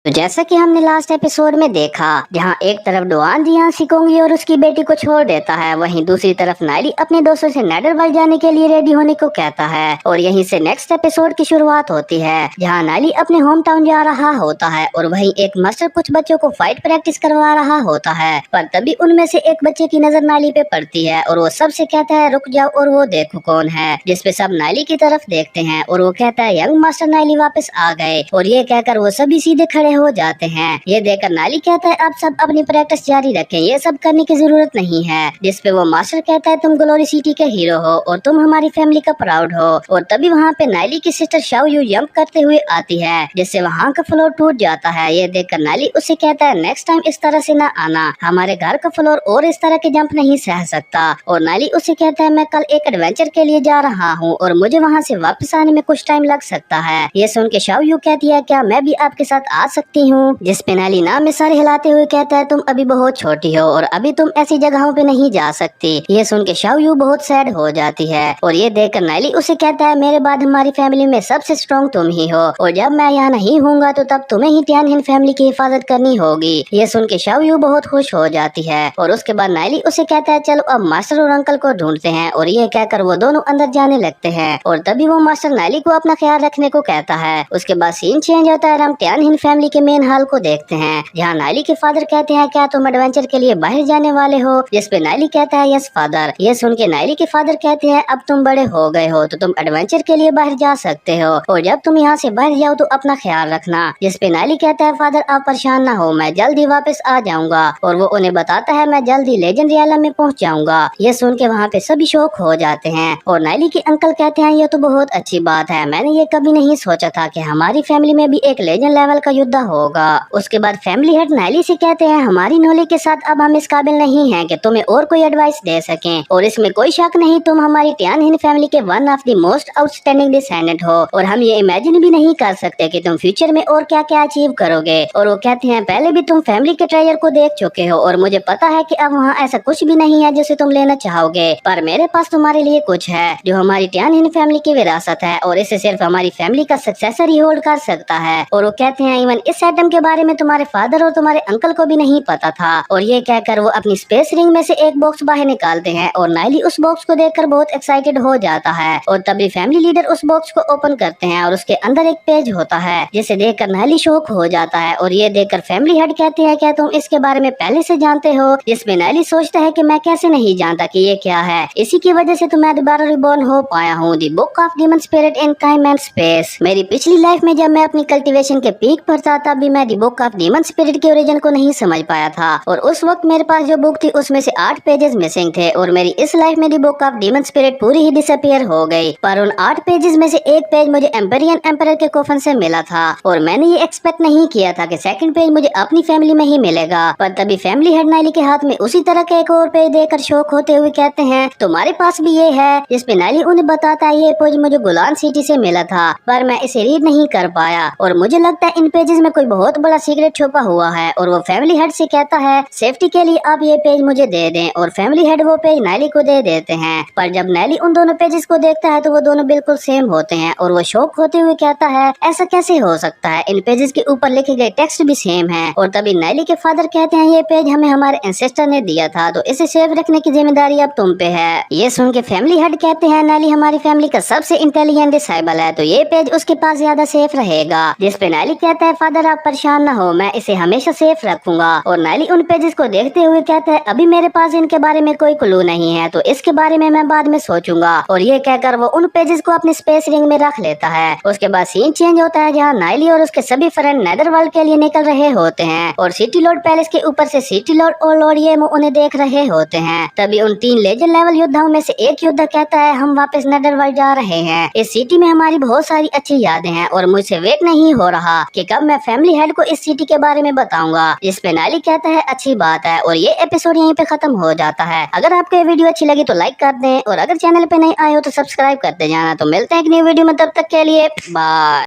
तो जैसा कि हमने लास्ट एपिसोड में देखा, जहां एक तरफ डुआन जियान शिकोंगी और उसकी बेटी को छोड़ देता है, वहीं दूसरी तरफ नायली अपने दोस्तों से नेदरवर्ल्ड जाने के लिए रेडी होने को कहता है। और यहीं से नेक्स्ट एपिसोड की शुरुआत होती है, जहां नायली अपने होम टाउन जा रहा होता है और वहीं एक मास्टर कुछ बच्चों को फाइट प्रैक्टिस करवा रहा होता है। पर तभी उनमें से एक बच्चे की नजर नायली पे पड़ती है और वो सबसे कहता है रुक जाओ और वो देखो कौन है, जिसपे सब नायली की तरफ देखते हैं और वो कहता है यंग मास्टर नायली वापस आ गए। और ये कहकर वो सभी सीधे खड़े हो जाते हैं। ये देखकर नायली कहता है आप सब अपनी प्रैक्टिस जारी रखें, ये सब करने की जरूरत नहीं है। जिसपे वो मास्टर कहता है तुम ग्लोरी सिटी के हीरो हो और तुम हमारी फैमिली का प्राउड हो। और तभी वहाँ पे नायली की सिस्टर शाओ यू जंप करते हुए आती है, जिससे वहाँ का फ्लोर टूट जाता है। ये देखकर नायली उससे कहता है नेक्स्ट टाइम इस तरह से ना आना, हमारे घर का फ्लोर और इस तरह के जंप नहीं सह सकता। और नायली उससे कहता है मैं कल एक एडवेंचर के लिए जा रहा हूँ और मुझे वहाँ से वापस आने में कुछ टाइम लग सकता है। ये सुन के शाओ यू कहती है क्या मैं भी आपके साथ आ सकती हूँ, जिसपे नायली ना में सर हिलाते हुए कहता है तुम अभी बहुत छोटी हो और अभी तुम ऐसी जगहों पे नहीं जा सकती। ये सुन के शाओ यू बहुत सैड हो जाती है और ये देखकर नायली उसे कहता है मेरे बाद हमारी फैमिली में सबसे स्ट्रॉन्ग तुम ही हो और जब मैं यहाँ नहीं हूँगा तो तब तुम्हें ही तियानहिन फैमिली की हिफाजत करनी होगी। ये सुन के शाओ यू बहुत खुश हो जाती है और उसके बाद नायली उसे कहता है चलो अब मास्टर और अंकल को ढूंढते हैं। और ये कहकर वो दोनों अंदर जाने लगते हैं और तभी वो मास्टर नायली को अपना ख्याल रखने को कहता है। उसके बाद सीन चेंज होता है, हम तियानहिन फैमिली के मेन हॉल को देखते हैं, जहाँ नायली के फादर कहते हैं क्या तुम एडवेंचर के लिए बाहर जाने वाले हो, जिसपे नायली कहता है यस फादर। ये सुन के नायली के फादर कहते हैं अब तुम बड़े हो गए हो तो तुम एडवेंचर के लिए बाहर जा सकते हो और जब तुम यहाँ से बाहर जाओ तो अपना ख्याल रखना। जिसपे नायली कहता है फादर आप परेशान ना हो, मैं जल्द ही वापस आ जाऊंगा। और वो उन्हें बताता है मैं जल्द ही लेजेंड रियाला में पहुँच जाऊंगा। ये सुन के वहाँ पे सभी शौक हो जाते हैं और नायली के अंकल कहते हैं ये तो बहुत अच्छी बात है, मैंने ये कभी नहीं सोचा था कि हमारी फैमिली में भी एक लेजेंड लेवल का युद्ध होगा। उसके बाद फैमिली हेड नायली से कहते हैं हमारी नॉलेज के साथ अब हम इस काबिल नहीं हैं कि तुम्हें और कोई एडवाइस दे सकें और इसमें कोई शक नहीं तुम हमारी तियानहिन फैमिली के one of the most outstanding descendant हो और हम ये इमेजिन भी नहीं कर सकते कि तुम फ्यूचर में और क्या क्या अचीव करोगे। और वो कहते हैं पहले भी तुम फैमिली के ट्रेजर को देख चुके हो और मुझे पता है कि अब वहाँ ऐसा कुछ भी नहीं है जिसे तुम लेना चाहोगे, पर मेरे पास तुम्हारे लिए कुछ है जो हमारी तियानहिन फैमिली की विरासत है और इसे सिर्फ हमारी फैमिली का सक्सेसर ही होल्ड कर सकता है। और वो कहते हैं इवन इस आइटम के बारे में तुम्हारे फादर और तुम्हारे अंकल को भी नहीं पता था। और ये कहकर वो अपनी स्पेस रिंग में से एक बॉक्स बाहर निकालते हैं और नायली उस बॉक्स को देखकर बहुत एक्साइटेड हो जाता है। और तभी फैमिली लीडर उस बॉक्स को ओपन करते हैं और उसके अंदर एक पेज होता है जिसे देखकर नायली शॉक हो जाता है। और ये देखकर फैमिली हेड कहते हैं क्या तुम इसके बारे में पहले से जानते हो, जिसमें नायली सोचता है कि मैं कैसे नहीं जानता कि ये क्या है, इसी की वजह से तो मैं दोबारा रिबॉर्न हो पाया हूँ। The book of demon spirit in time and space. मेरी पिछली लाइफ में जब मैं अपनी कल्टीवेशन के पीक पर था तब भी मैं the book of demon spirit के ओरिजिन को नहीं समझ पाया था और उस वक्त मेरे पास जो बुक थी उसमें से 8 पेजेस मिसिंग थे और मेरी इस लाइफ में the book of demon spirit पूरी ही डिसअपीयर हो गई। पर उन 8 पेजेस में से एक पेज मुझे एम्पेरियन एम्परर के कोफन से मिला था और मैंने ये एक्सपेक्ट नहीं किया था कि सेकंड पेज मुझे अपनी फैमिली में ही मिलेगा। पर तभी फैमिली हेड नायली के हाथ में उसी तरह का एक और पेज देकर शौक होते हुए कहते हैं तुम्हारे पास भी ये है, जिसपे नायली उन्हें बताता है ये पेज मुझे गुलान सिटी से मिला था पर मैं इसे रीड नहीं कर पाया और मुझे लगता है इन पेजेस में कोई बहुत बड़ा सीक्रेट छुपा हुआ है। और वो फैमिली हेड से कहता है सेफ्टी के लिए आप ये पेज मुझे दे दें और फैमिली हेड वो पेज नायली को दे देते हैं। पर जब नायली उन दोनों पेजेस को देखता है तो वो दोनों बिल्कुल सेम होते हैं और वो शौक होते हुए कहता है ऐसा कैसे हो सकता है, इन पेजेस के ऊपर लिखे गए टेक्स्ट भी सेम है। और तभी नायली के फादर कहते हैं ये पेज हमें हमारे एंसेस्टर ने दिया था तो इसे सेव रखने की जिम्मेदारी अब तुम पे है। ये सुन के फैमिली हेड कहते हैं नायली हमारी फैमिली का सबसे इंटेलिजेंट डिसाइबल है तो ये पेज उसके पास ज्यादा सेफ रहेगा। जिसपे नायली कहता है फादर आप परेशान न हो, मैं इसे हमेशा सेफ रखूंगा। और नायली उन पेजेस को देखते हुए कहता है अभी मेरे पास इनके बारे में कोई क्लू नहीं है तो इसके बारे में मैं बाद में सोचूंगा। और ये कहकर वो उन पेजेस को अपने स्पेस रिंग में रख लेता है। उसके बाद सीन चेंज होता है जहाँ नायली और उसके सभी फ्रेंड नेदरवर्ल्ड के लिए निकल रहे होते हैं और सिटी लॉर्ड पैलेस के ऊपर से सिटी लॉर्ड और लॉर्ड येमो उन्हें देख रहे होते हैं। तभी उन 3 लेजेंड लेवल योद्धाओं में से एक योद्धा कहता है हम वापस नेदरवर्ल्ड जा रहे हैं, इस सिटी में हमारी बहुत सारी अच्छी यादें हैं और मुझसे वेट नहीं हो रहा कि कब मैं फैमिली हेड को इस सिटी के बारे में बताऊंगा। जिसपे नायली कहता है अच्छी बात है और ये एपिसोड यहीं पे खत्म हो जाता है। अगर आपको ये वीडियो अच्छी लगी तो लाइक कर दें और अगर चैनल पे नए आए हो तो सब्सक्राइब करते जाना। तो मिलते हैं एक न्यू वीडियो में, तब तक के लिए बाय।